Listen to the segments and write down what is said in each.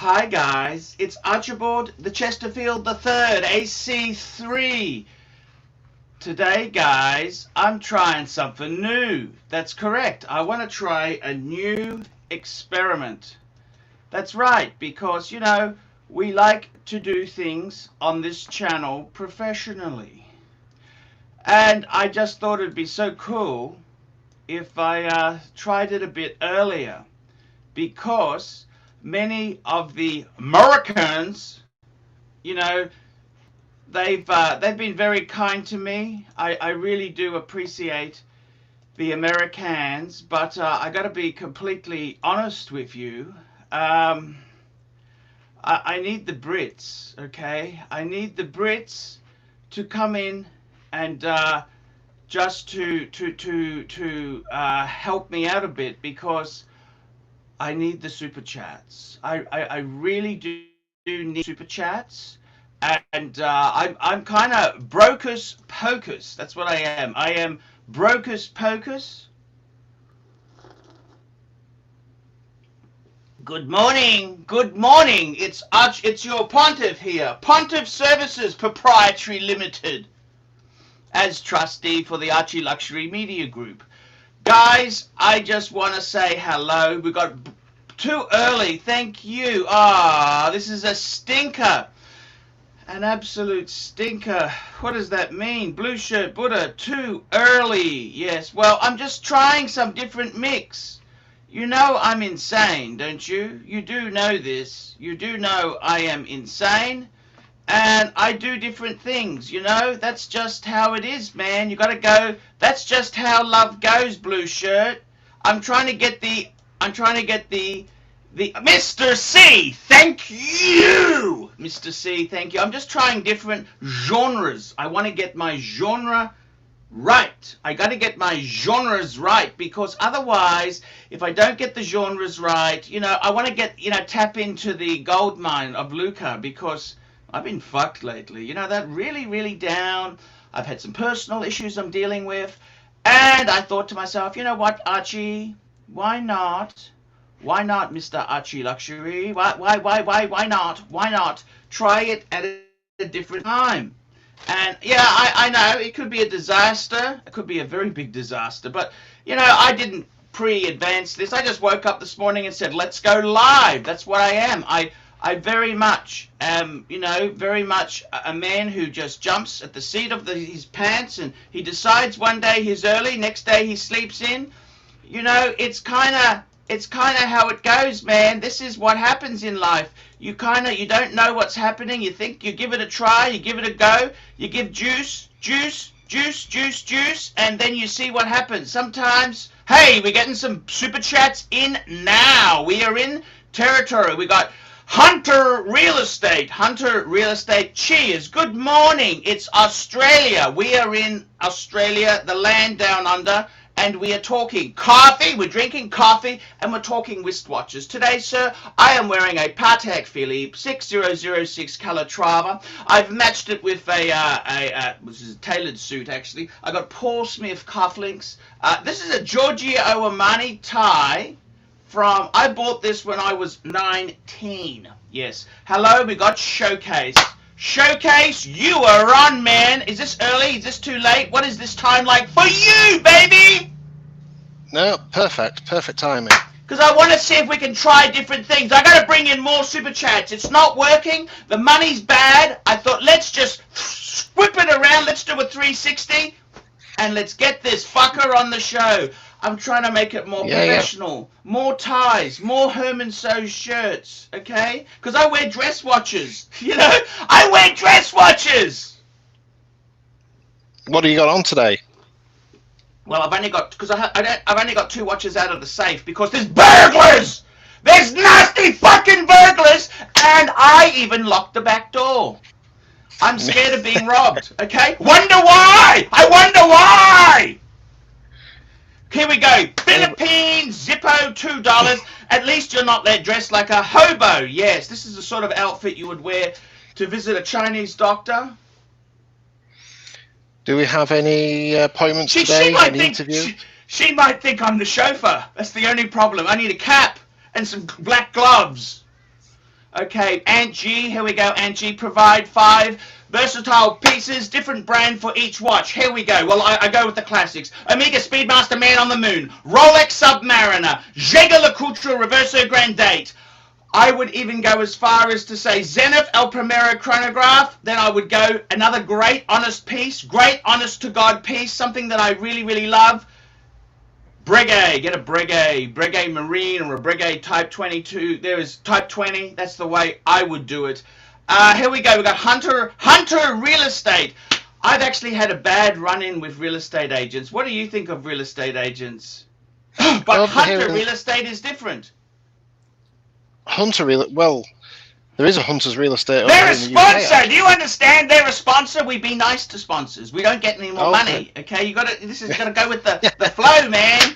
Hi guys, it's Archibald the Chesterfield III, AC3. Today guys, I'm trying something new. That's correct, I want to try a new experiment. That's right, because we like to do things on this channel professionally. And I just thought it'd be so cool if I tried it a bit earlier, because many of the Americans, they've been very kind to me. I really do appreciate the Americans, but I got to be completely honest with you. I need the Brits, okay? I need the Brits to come in and just to help me out a bit, because I need the super chats. I really do need super chats, and I'm kind of brocus pocus. That's what I am. I am brocus pocus. Good morning. Good morning. It's your Pontiff here. Pontiff Services Proprietary Limited, as trustee for the Archie Luxury Media Group. Guys, I just want to say hello. We got too early. Thank you. This is a stinker. An absolute stinker. What does that mean? Blue shirt Buddha, too early. Yes, well, I'm just trying some different mix. You know I'm insane, don't you? You do know this. You do know I am insane. And I do different things, that's just how it is, man. You gotta go, that's just how love goes, blue shirt. I'm trying to get the Mr. C, thank you! Mr. C, thank you. I'm just trying different genres. I want to get my genre right. I gotta get my genres right, because otherwise, if I don't get the genres right, I want to get, tap into the gold mine of Luca, because I've been fucked lately. That really, really down. I've had some personal issues I'm dealing with. And I thought to myself, you know what, Archie? Why not? Why not, Mr. Archie Luxury? Why not? Why not try it at a different time? And yeah, I know it could be a disaster. It could be a very big disaster. But, I didn't pre-advance this. I just woke up this morning and said, let's go live. That's what I am. I very much am, very much a man who just jumps at the seat of his pants, and he decides one day he's early, next day he sleeps in. It's kind of how it goes, man. This is what happens in life. You don't know what's happening. You think you give it a try, you give it a go, you give juice, and then you see what happens. Sometimes, hey, we're getting some super chats in now. We are in territory. We got Hunter Real Estate. Cheers. Good morning. It's Australia. We are in Australia, the land down under, and we are talking coffee. We're drinking coffee, and we're talking wristwatches. Today, sir, I am wearing a Patek Philippe 6006 Calatrava. I've matched it with this is a tailored suit, actually. I got Paul Smith cufflinks. This is a Giorgio Armani tie. I bought this when I was 19. Yes. Hello, we got Showcase. Showcase, you are on, man. Is this early? Is this too late? What is this time like for you, baby? No, perfect timing. Because I want to see if we can try different things. I got to bring in more super chats. It's not working. The money's bad. I thought, let's just whip it around. Let's do a 360. And let's get this fucker on the show. I'm trying to make it more professional. Yeah. More ties, more Herman So's shirts, okay? Because I wear dress watches, I wear dress watches! What do you got on today? Well, I've only got 2 watches out of the safe, because there's burglars! There's nasty fucking burglars! And I even locked the back door. I'm scared of being robbed, okay? Wonder why! I wonder why! Here we go. Philippines, Zippo, $2. At least you're not there dressed like a hobo. Yes, this is the sort of outfit you would wear to visit a Chinese doctor. Do we have any appointments today? Any interview? She might think I'm the chauffeur. That's the only problem. I need a cap and some black gloves. Okay, Aunt G, here we go. Aunt G, provide 5 versatile pieces, different brand for each watch. Here we go. Well, I go with the classics. Omega Speedmaster Man on the Moon, Rolex Submariner, Jaeger LeCoultre Reverso Grand Date. I would even go as far as to say Zenith El Primero Chronograph. Then I would go another great honest piece, great honest to God piece, something that I really, really love. Breguet, get a Breguet Marine or a Breguet Type 22. There is Type 20. That's the way I would do it. Here we go. We've got Hunter Real Estate. I've actually had a bad run-in with real estate agents. What do you think of real estate agents? But Hunter Real Estate is different. Well, there is a Hunter's Real Estate. They're a sponsor. Do you understand? They're a sponsor. We be nice to sponsors. We don't get any more money. Okay, you got to. This is going to go with the flow, man.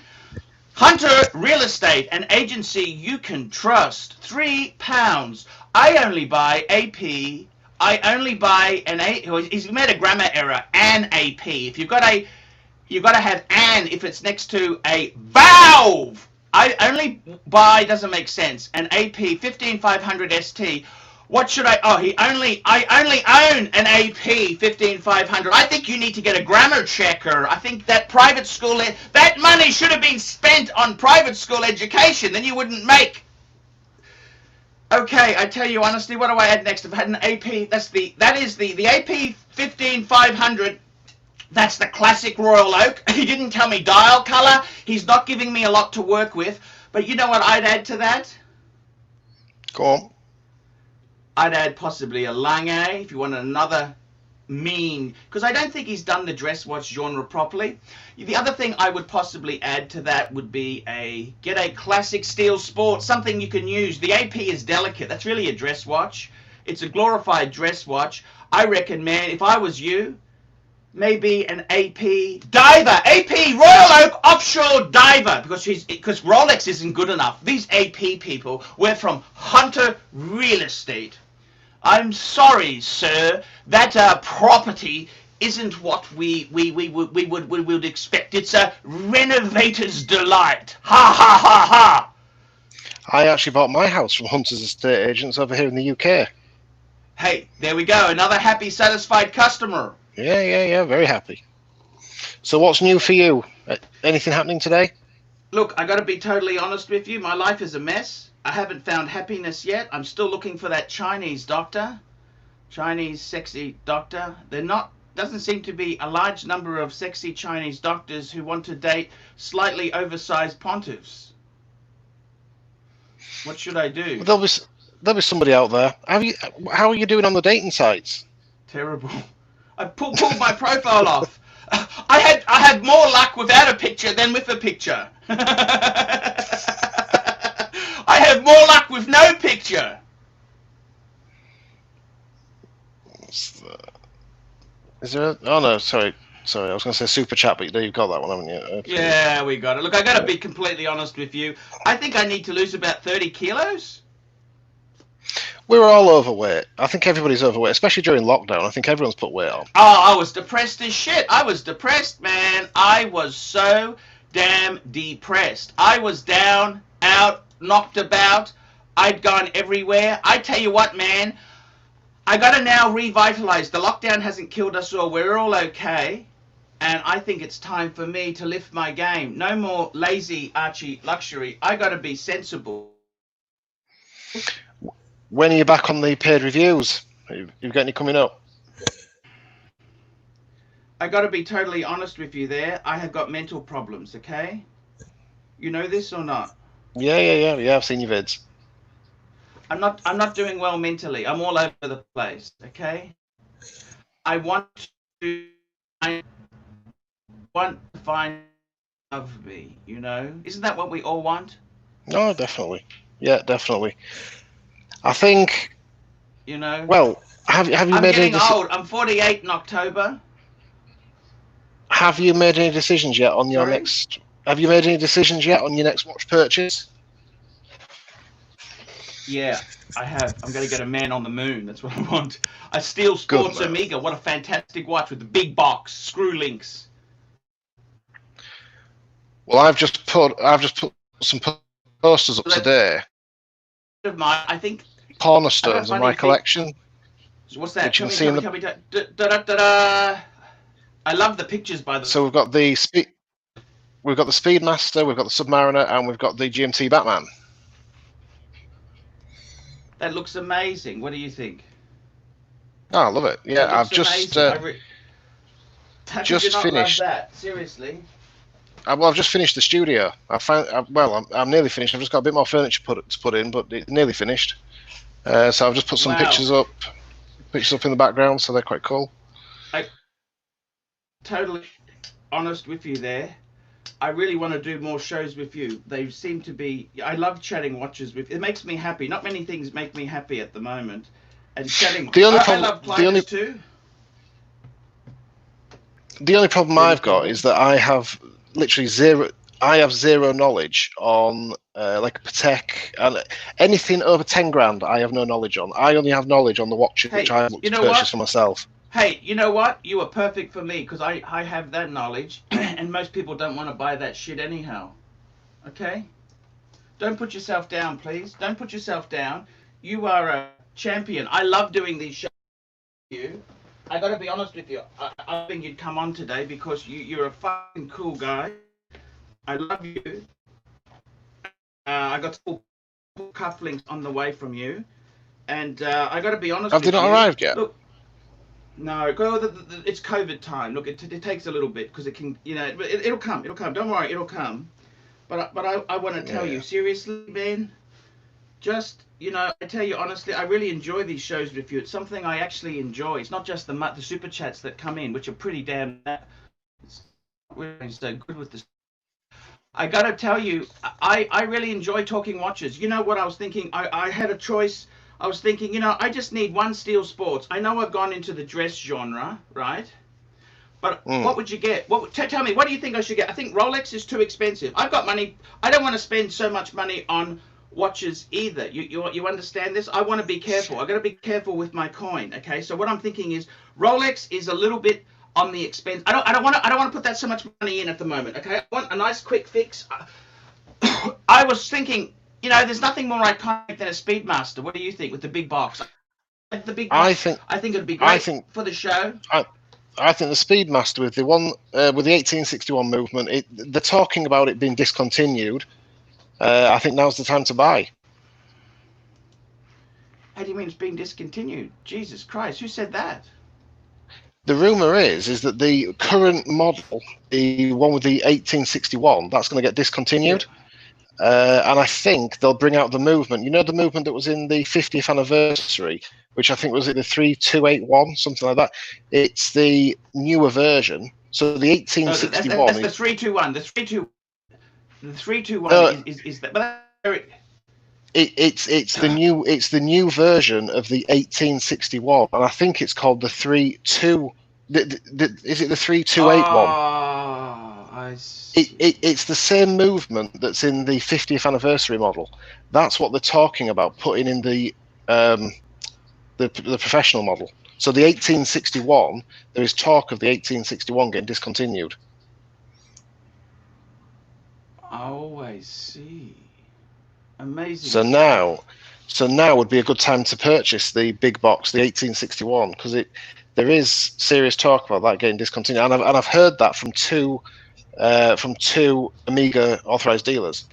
Hunter Real Estate, an agency you can trust. £3. I only buy AP. I only buy an A. He's made a grammar error. An AP. If you've got to have an if it's next to a valve. I only buy, doesn't make sense, an AP 15500 ST. What should I? Oh, I only own an AP 15500. I think you need to get a grammar checker. I think that private school, that money should have been spent on private school education. Then you wouldn't make. Okay, I tell you honestly, what do I add next? I've had an AP. That is the AP 15500. That's the classic Royal Oak. He didn't tell me dial color. He's not giving me a lot to work with. But you know what I'd add to that? Go on. I'd add possibly a Lange if you want another mean. Because I don't think he's done the dress watch genre properly. The other thing I would possibly add to that would be get a classic steel sport. Something you can use. The AP is delicate. That's really a dress watch. It's a glorified dress watch. I reckon, man, if I was you, maybe an AP diver, AP Royal Oak offshore diver, because Rolex isn't good enough. These AP people, we're from Hunter Real Estate. I'm sorry, sir, that property isn't what we would expect. It's a renovator's delight. Ha ha ha ha. I actually bought my house from Hunter's estate agents over here in the UK. Hey, there we go. Another happy, satisfied customer. Yeah, very happy. So what's new for you? Anything happening today? Look, I got to be totally honest with you. My life is a mess. I haven't found happiness yet. I'm still looking for that Chinese doctor. Chinese sexy doctor. Doesn't seem to be a large number of sexy Chinese doctors who want to date slightly oversized pontiffs. What should I do? Well, there'll be somebody out there. How are you doing on the dating sites? Terrible. I pulled my profile off. I had more luck without a picture than with a picture. I have more luck with no picture. Is there? Oh no, sorry. I was going to say super chat, but you've got that one, haven't you? Okay. Yeah, we got it. Look, I got to be completely honest with you. I think I need to lose about 30 kilos. We're all overweight. I think everybody's overweight, especially during lockdown. I think everyone's put weight on. Oh, I was depressed as shit. I was depressed, man. I was so damn depressed. I was down, out, knocked about. I'd gone everywhere. I tell you what, man, I got to now revitalize. The lockdown hasn't killed us all. We're all okay. And I think it's time for me to lift my game. No more lazy Archie luxury. I got to be sensible. When are you back on the paid reviews? You've got any coming up? I got to be totally honest with you there. I have got mental problems, okay? You know this or not? Yeah, I've seen your vids. I'm not doing well mentally. I'm all over the place, okay? I want to find of me, you know? Isn't that what we all want? No, definitely. Yeah, definitely. I think, you know. Well, have you I'm made any? I'm getting old. I'm 48 in October. Have you made any decisions yet on your Sorry? next? Have you made any decisions yet on your next watch purchase? Yeah, I have. I'm going to get a Man on the Moon. That's what I want. A Steel Sports Good, Omega. What a fantastic watch with the big box, screw links. Well, I've just put some posters up today. I think cornerstones of my collection. So what's that? Which Tell you me, can see tell me, tell me. I love the pictures, by the way. So we've got the Speedmaster, we've got the Submariner, and we've got the GMT Batman. That looks amazing. What do you think? Oh, I love it. Yeah, I've just finished. Love that? Seriously. Well, I've just finished the studio. I'm nearly finished. I've just got a bit more furniture to put in, but it's nearly finished. So I've just put some pictures up in the background, so they're quite cool. I'm totally honest with you there. I really want to do more shows with you. They seem to be. I love chatting watches with. It makes me happy. Not many things make me happy at the moment, and chatting. I love clients too. The only problem I've got is that I have literally zero. I have zero knowledge on like Patek and anything over 10 grand. I have no knowledge on. I only have knowledge on the watches which I look to purchase for myself. Hey, you know what? You are perfect for me because I have that knowledge, and most people don't want to buy that shit anyhow. Okay? Don't put yourself down, please. Don't put yourself down. You are a champion. I love doing these shows with you. I got to be honest with you. I think you'd come on today because you're a fucking cool guy. I love you. I got full cufflinks on the way from you, and I got to be honest. Have they not arrived yet? Look, no, it's COVID time. Look, it takes a little bit because it can, it'll come. It'll come. Don't worry, it'll come. But I want to tell you seriously, Ben. Just I tell you honestly, I really enjoy these shows with you. It's something I actually enjoy. It's not just the super chats that come in, which are pretty damn. It's really so good with this. I got to tell you, I really enjoy talking watches. You know what I was thinking? I had a choice. I was thinking, I just need one Steel Sports. I know I've gone into the dress genre, right? But what would you get? Tell me, what do you think I should get? I think Rolex is too expensive. I've got money. I don't want to spend so much money on watches either. You understand this? I want to be careful. I've got to be careful with my coin, okay? So what I'm thinking is Rolex is a little bit on the expense. I don't want to put that so much money in at the moment, okay? I want a nice quick fix. I was thinking, there's nothing more iconic than a Speedmaster. What do you think with the big box? The big box, I think it'd be great for the show. I think the Speedmaster with the one with the 1861 movement, they're talking about it being discontinued. I think now's the time to buy. How do you mean it's being discontinued? Jesus Christ, who said that? The rumor is that the current model, the one with the 1861, that's going to get discontinued. And I think they'll bring out the movement. You know the movement that was in the 50th anniversary, which I think was it the 3281, something like that. It's the newer version. So the 1861. No, that's the 321. The 321 is that. But it's the new version of the 1861, and I think it's called the 32. Is it the 3281? I see. It's the same movement that's in the 50th anniversary model. That's what they're talking about putting in the professional model. So the 1861, there is talk of the 1861 getting discontinued. Oh, I see. Amazing. So now would be a good time to purchase the big box, the 1861, because there is serious talk about that getting discontinued, and I've heard that from two Amiga authorized dealers.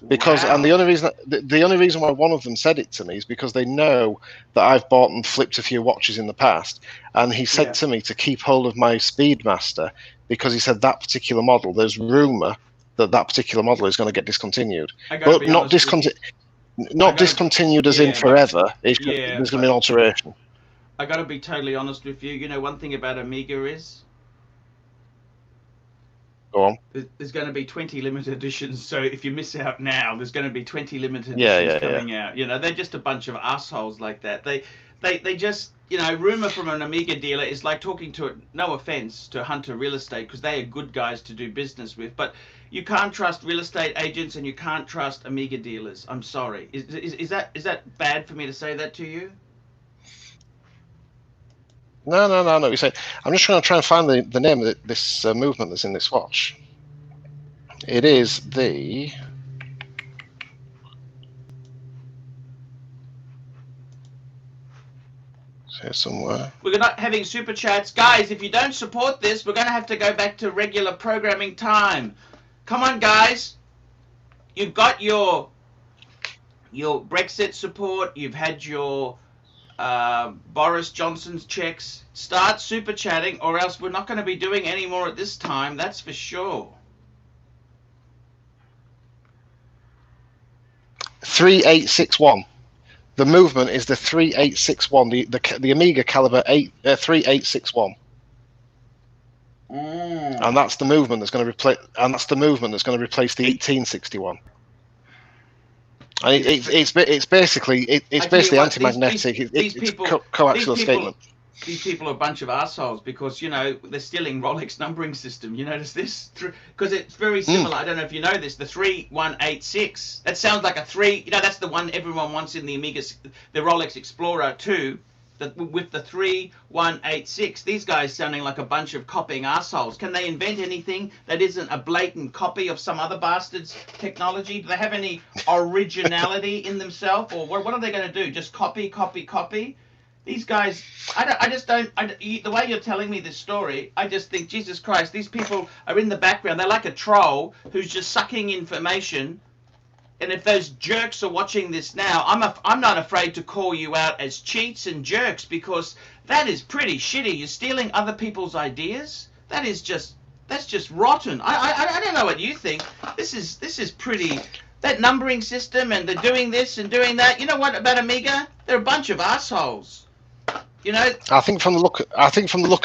Because and the only reason why one of them said it to me is because they know that I've bought and flipped a few watches in the past, and he said to me to keep hold of my Speedmaster because he said that particular model, there's rumor that particular model is going to get discontinued, but not discontinued as in forever. There's going to be an alteration. I got to be totally honest with you. One thing about Amiga is. Go on. There's going to be 20 limited editions, so if you miss out now, there's going to be 20 limited editions coming out. They're just a bunch of assholes like that. They just, rumor from an Amiga dealer is like talking to, no offense to Hunter Real Estate, because they are good guys to do business with, but you can't trust real estate agents and you can't trust Amiga dealers. I'm sorry. Is that bad for me to say that to you? No, I know what you're saying. I'm just trying to find the name of this movement that's in this watch. It is the Here somewhere. We're not having super chats. Guys, if you don't support this, we're going to have to go back to regular programming time. Come on, guys. You've got your Brexit support. You've had your Boris Johnson's checks. Start super chatting, or else we're not going to be doing any more at this time. That's for sure. 3861. The movement is the 3861. The Amiga caliber 3861. And that's the movement that's going to replace. And that's the movement that's going to replace the 1861. And it's basically anti-magnetic. It's coaxial escapement. These people are a bunch of assholes because, you know, they're stealing Rolex numbering system. You notice this? Because it's very similar. I don't know if you know this. The 3186. That sounds like a 3. You know, that's the one everyone wants in the Amiga, the Rolex Explorer 2. With the 3186. These guys sounding like a bunch of copying assholes. Can they invent anything that isn't a blatant copy of some other bastard's technology? Do they have any originality in themselves? Or what are they going to do? Just copy, copy, copy? These guys, the way you're telling me this story, I just think, Jesus Christ, these people are in the background. They're like a troll who's just sucking information. And if those jerks are watching this now, I'm not afraid to call you out as cheats and jerks, because that is pretty shitty. You're stealing other people's ideas. That's just rotten. I don't know what you think. This is pretty. That numbering system, and they're doing this and doing that. You know what about Amiga? They're a bunch of assholes. You know, I think from the look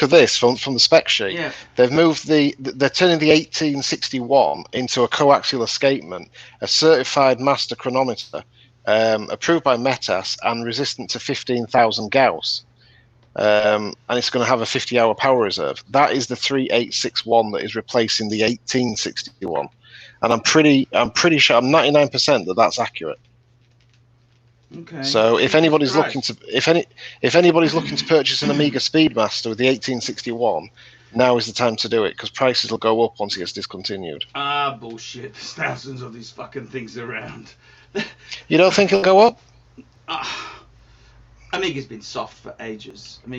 of this, from the spec sheet, yeah, they've moved they're turning the 1861 into a coaxial escapement, a certified master chronometer, approved by Metas and resistant to 15,000 Gauss, and it's going to have a 50-hour power reserve. That is the 3861 that is replacing the 1861, and I'm pretty sure, I'm 99% that that's accurate. Okay. So if anybody's looking to if anybody's looking to purchase an Amiga Speedmaster with the 1861, now is the time to do it, because prices will go up once it gets discontinued. Ah, bullshit. There's thousands of these fucking things around. You don't think it'll go up? Amiga's been soft for ages. Here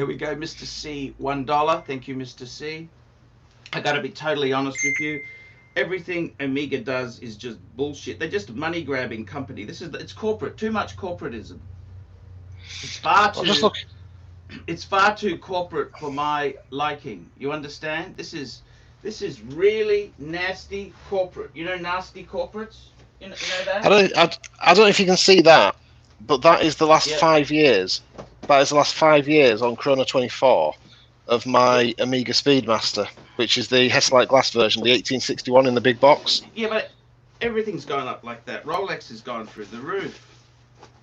we go, Mr. C, $1. Thank you, Mr. C. I gotta be totally honest with you. Everything Amiga does is just bullshit. They're just a money grabbing company. It's corporate. Too much corporatism. It's far too corporate for my liking. You understand? This is really nasty corporate. You know, nasty corporates. You know that? I don't know if you can see that, but that is the last 5 years. That is the last 5 years on Chrono 24 of my Amiga Speedmaster, which is the Hesselite glass version, the 1861 in the big box. Yeah, but everything's going up like that. Rolex has gone through the roof.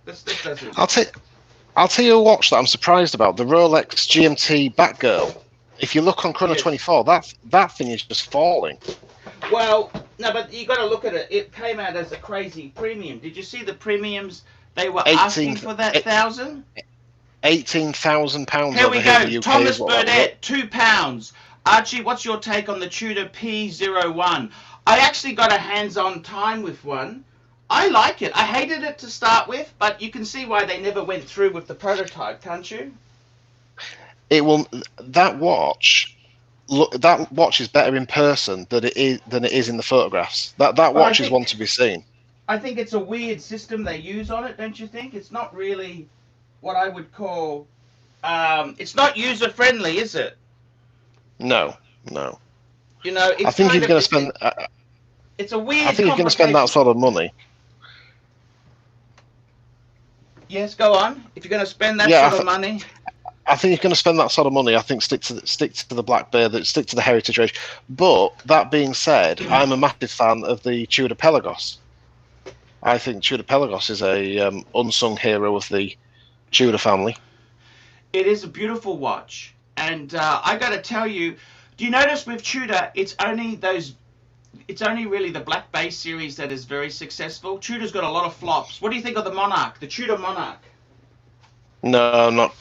This doesn't. I'll tell you a watch that I'm surprised about, the Rolex GMT Batgirl. If you look on Chrono 24, that thing is just falling. Well, no, but you got to look at it. It came out as a crazy premium. Did you see the premiums they were asking for that 1,000? £18,000. Here we go. Thomas Burdett, £2. Archie, what's your take on the Tudor P01? I actually got a hands-on time with one. I like it. I hated it to start with, but you can see why they never went through with the prototype, can't you? That watch is better in person than it is in the photographs. That watch is one to be seen. I think it's a weird system they use on it, don't you think? It's not really what I would call. It's not user friendly, is it? No. You know, I think he's going to spend. It's a weird. I think he's going to spend that sort of money. Yes, go on. If you're going to spend that sort of money. I think he's going to spend that sort of money. I think stick to the Black Bear, stick to the heritage range. But that being said, I'm a massive fan of the Tudor Pelagos. I think Tudor Pelagos is a unsung hero of the Tudor family. It is a beautiful watch, and I got to tell you, do you notice with Tudor, it's only really the Black Bay series that is very successful. Tudor's got a lot of flops. What do you think of the Monarch, the Tudor Monarch? No, not.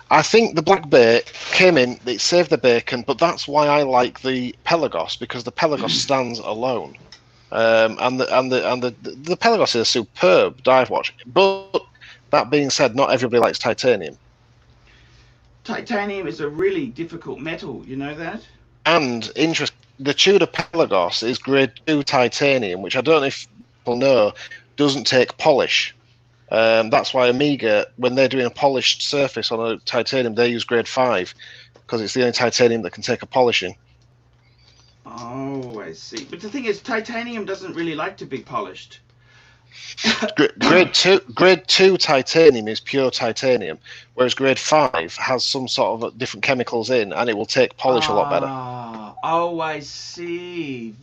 I think the Black Bear came in, it saved the bacon, but that's why I like the Pelagos, because the Pelagos stands alone, and the Pelagos is a superb dive watch. But That being said, not everybody likes titanium. Titanium is a really difficult metal, you know that? And the Tudor Pelagos is grade 2 titanium, which I don't know if people know, doesn't take polish. That's why Amiga, when they're doing a polished surface on a titanium, they use grade 5, because it's the only titanium that can take a polishing. Oh, I see. But the thing is, titanium doesn't really like to be polished. grade two titanium is pure titanium, whereas grade 5 has some sort of different chemicals in, and it will take polish a lot better. Oh, I see.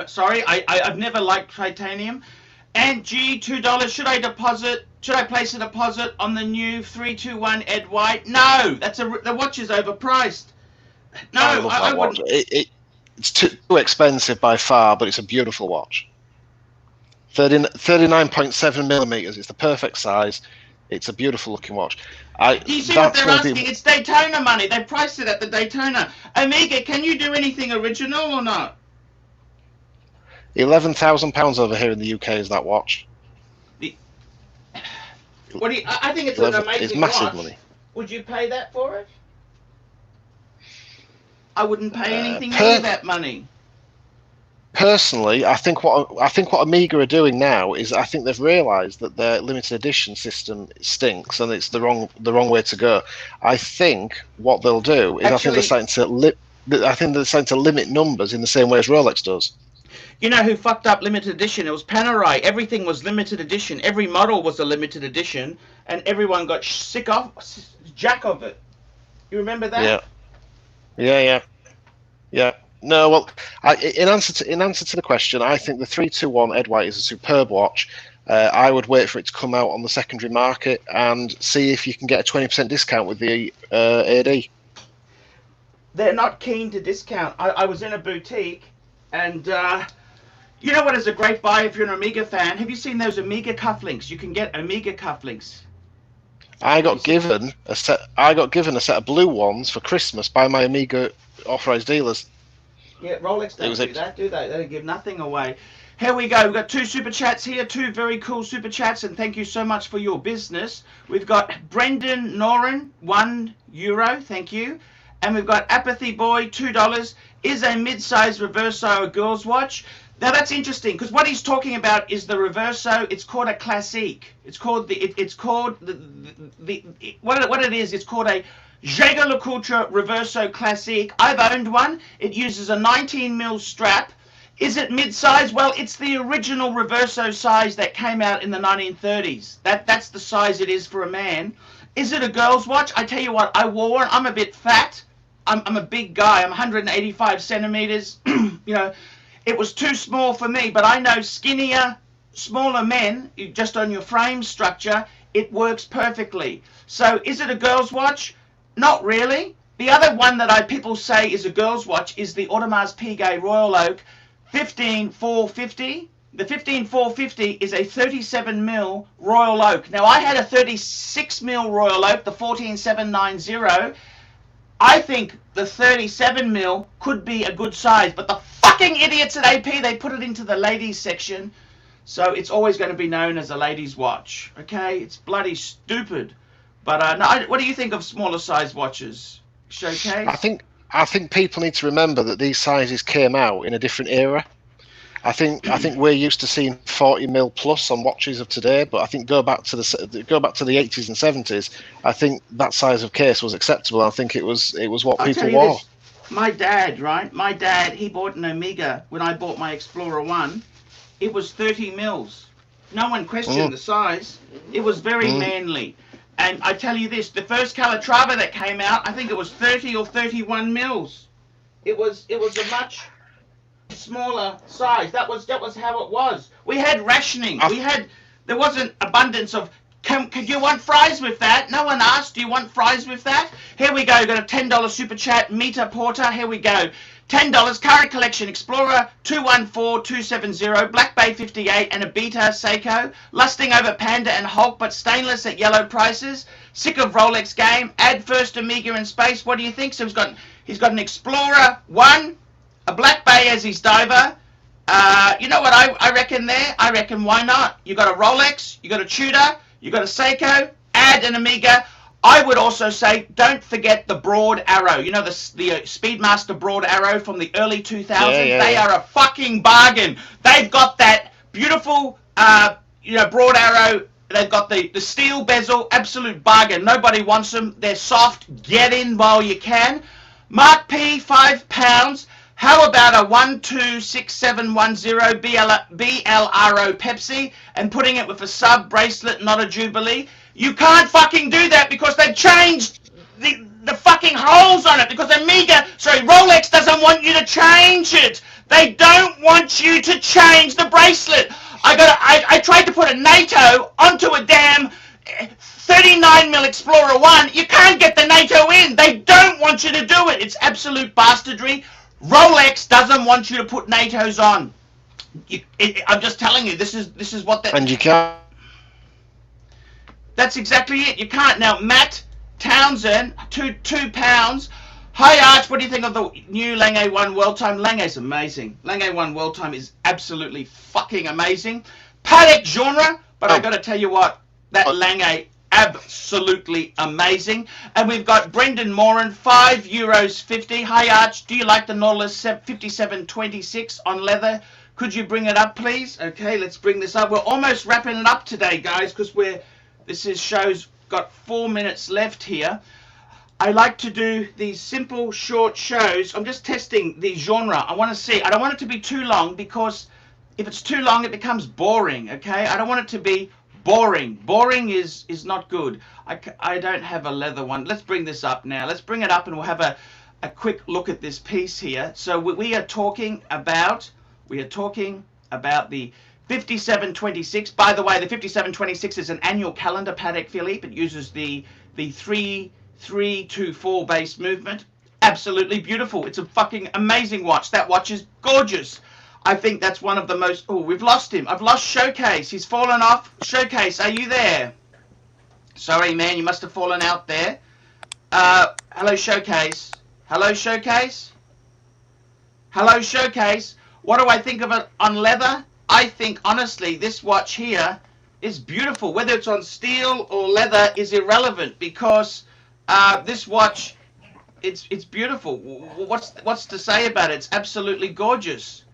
Sorry, I've never liked titanium. And gee, $2. Should I place a deposit on the new 321 Ed White? No, the watch is overpriced. No, I wouldn't. It's too expensive by far, but it's a beautiful watch. 39.7 millimeters. It's the perfect size. It's a beautiful looking watch. Do you see what they're asking? It's Daytona money. They priced it at the Daytona. Amiga, can you do anything original or not? £11,000 over here in the UK is that watch. I think it's an amazing It's massive watch. money. Would you pay that for it? I wouldn't pay anything near that money. Personally, I think what Amiga are doing now is I think they've realised that their limited edition system stinks and it's the wrong way to go. I think what they'll do is I think they're starting to limit numbers in the same way as Rolex does. You know who fucked up limited edition? It was Panerai. Everything was limited edition. Every model was a limited edition, and everyone got jack of it. You remember that? Yeah. No, well, in answer to the question, I think the 321 Ed White is a superb watch. I would wait for it to come out on the secondary market and see if you can get a 20% discount with the AD. They're not keen to discount. I was in a boutique, and you know what is a great buy if you're an Amiga fan? Have you seen those Amiga cufflinks? You can get Amiga cufflinks. I got given a set of blue ones for Christmas by my Amiga authorized dealers. Yeah, Rolex don't do that, do they? They give nothing away. Here we go. We've got 2 super chats here, 2 very cool super chats, and thank you so much for your business. We've got Brendan Noren, €1, thank you. And we've got Apathy Boy, $2. Is a mid-size Reverso a girl's watch? Now that's interesting because what he's talking about is the Reverso. It's called a Classique. It's called it's called what it is. It's called a Jaeger LeCoultre Reverso Classique. I've owned one. It uses a 19mm strap. Is it mid-size? Well, it's the original Reverso size that came out in the 1930s. That's the size it is for a man. Is it a girl's watch? I tell you what, I wore one. I'm a bit fat. I'm a big guy. I'm 185 centimeters. You know, it was too small for me, but I know skinnier, smaller men, just on your frame structure, it works perfectly. So is it a girl's watch? Not really. The other one that people say is a girl's watch is the Audemars Piguet Royal Oak 15450. The 15450 is a 37mm Royal Oak. Now I had a 36mm Royal Oak, the 14790. I think the 37mm could be a good size, but the fucking idiots at AP, they put it into the ladies section, so it's always going to be known as a ladies watch. Okay, it's bloody stupid. But no, what do you think of smaller size watches? Showcase? I think people need to remember that these sizes came out in a different era. I think we're used to seeing 40mm plus on watches of today, but I think go back to the 80s and 70s. I think that size of case was acceptable. I think it was what people wore. My dad, right? My dad, he bought an Amiga when I bought my Explorer 1. It was 30 mils. No one questioned the size. It was very manly. And I tell you this, the first Calatrava that came out, I think it was 30 or 31 mils. It was a much smaller size. That was how it was. We had rationing. There wasn't abundance of. Could you want fries with that? No one asked. Do you want fries with that? Here we go. We've got a $10 super chat. Meta Porter. Here we go. $10 current collection Explorer 214270 Black Bay 58 and a Beta Seiko. Lusting over Panda and Hulk, but stainless at yellow prices. Sick of Rolex game. Add first Amiga in space. What do you think? So he's got an Explorer 1, a Black Bay as his diver. You know what I reckon there? I reckon why not? You got a Rolex. You got a Tudor. You got a Seiko, add an Amiga. I would also say, don't forget the broad arrow. You know, the Speedmaster broad arrow from the early 2000s? They are a fucking bargain. They've got that beautiful, broad arrow. They've got the steel bezel, absolute bargain. Nobody wants them. They're soft. Get in while you can. Mark P, £5. How about a 126710 BLRO Pepsi and putting it with a sub bracelet, not a Jubilee? You can't fucking do that because they've changed the fucking holes on it, because Rolex doesn't want you to change it. They don't want you to change the bracelet. I tried to put a NATO onto a damn 39mm Explorer 1. You can't get the NATO in. They don't want you to do it. It's absolute bastardry. Rolex doesn't want you to put NATOs on. I'm just telling you, this is what that... And you can't... That's exactly it. You can't. Now, Matt Townsend, £2. Hi, Arch. What do you think of the new Lange 1 World Time? Lange's amazing. Lange 1 World Time is absolutely fucking amazing. Paddock genre, but I got to tell you what, that Lange, absolutely amazing. And we've got Brendan Moran, €5.50. Hi, Arch. Do you like the Nautilus 5726 on leather? Could you bring it up, please? Okay, let's bring this up. We're almost wrapping it up today, guys, because show's got 4 minutes left here. I like to do these simple, short shows. I'm just testing the genre. I want to see. I don't want it to be too long, because if it's too long, it becomes boring, okay? I don't want it to be boring. Boring is not good. I don't have a leather one. Let's bring this up now. Let's bring it up and we'll have a quick look at this piece here. So we are talking about the 5726. By the way, the 5726 is an annual calendar, Patek Philippe. It uses the 3-3-2-4 base movement. Absolutely beautiful. It's a fucking amazing watch. That watch is gorgeous. I think that's one of the most... Oh, we've lost him. I've lost Showcase. He's fallen off. Showcase, are you there? Sorry, man. You must have fallen out there. Hello, Showcase. Hello, Showcase. Hello, Showcase. What do I think of it on leather? I think, honestly, this watch here is beautiful. Whether it's on steel or leather is irrelevant, because this watch, it's beautiful. What's to say about it? It's absolutely gorgeous.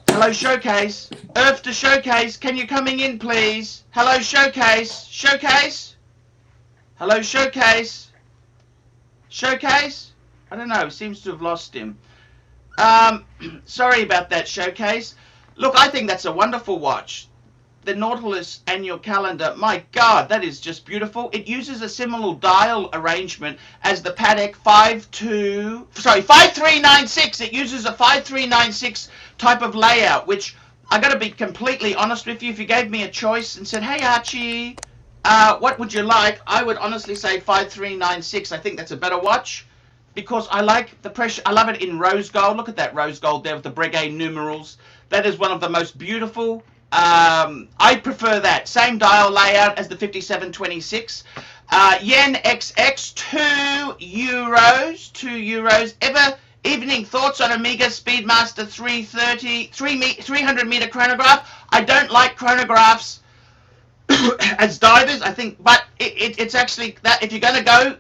Hello, Showcase. Earth to Showcase. Can you coming in, please? Hello, Showcase. Showcase? Hello, Showcase. Showcase? I don't know. Seems to have lost him. Sorry about that, Showcase. Look, I think that's a wonderful watch. The Nautilus annual calendar, my God, that is just beautiful. It uses a similar dial arrangement as the Patek 5396. It uses a 5396 type of layout, which I got to be completely honest with you. If you gave me a choice and said, hey, Archie, what would you like? I would honestly say 5396. I think that's a better watch, because I like the pressure. I love it in rose gold. Look at that rose gold there with the Breguet numerals. That is one of the most beautiful. I prefer that. Same dial layout as the 5726. Yen XX, €2. Evening thoughts on Amiga Speedmaster 300 meter chronograph. I don't like chronographs as divers, I think, but it's actually that if you're gonna go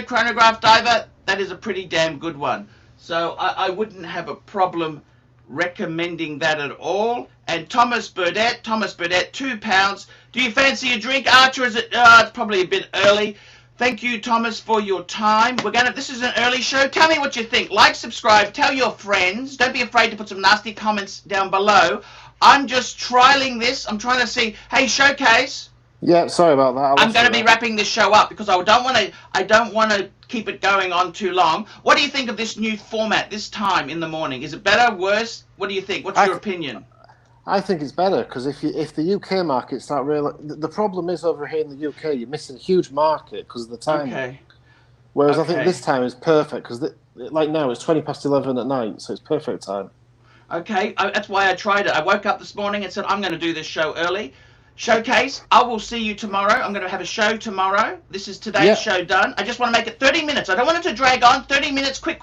chronograph diver, that is a pretty damn good one. So I wouldn't have a problem recommending that at all. And Thomas Burdett, £2. Do you fancy a drink, Archer? Is it? It's probably a bit early. Thank you, Thomas, for your time. This is an early show. Tell me what you think. Like, subscribe, tell your friends. Don't be afraid to put some nasty comments down below. I'm just trialing this. I'm trying to see. Hey, Showcase. Yeah, sorry about that. I'm going to be wrapping this show up because I don't want to keep it going on too long. What do you think of this new format this time in the morning? Is it better, worse? What do you think? What's your opinion? I think it's better, because if the UK market's not really... The problem is over here in the UK, you're missing a huge market because of the time. Okay. Whereas I think this time is perfect, because like now it's 11:20 at night, so it's perfect time. Okay, that's why I tried it. I woke up this morning and said, I'm going to do this show early. Showcase, I will see you tomorrow. I'm going to have a show tomorrow. This is today's show done. I just want to make it 30 minutes. I don't want it to drag on. 30 minutes, quick,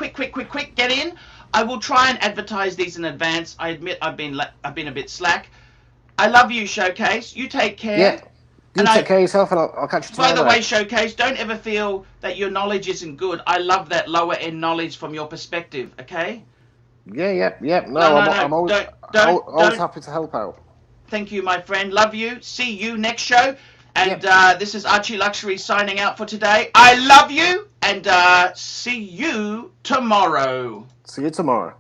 get in. I will try and advertise these in advance. I admit I've been a bit slack. I love you, Showcase. You take care. Yeah. You take care of yourself, and I'll catch you tomorrow. By the way, Showcase, don't ever feel that your knowledge isn't good. I love that lower end knowledge from your perspective. Okay. Yeah. No, No, I'm always happy to help out. Thank you, my friend. Love you. See you next show. And this is Archie Luxury signing out for today. I love you, and see you tomorrow. See you tomorrow.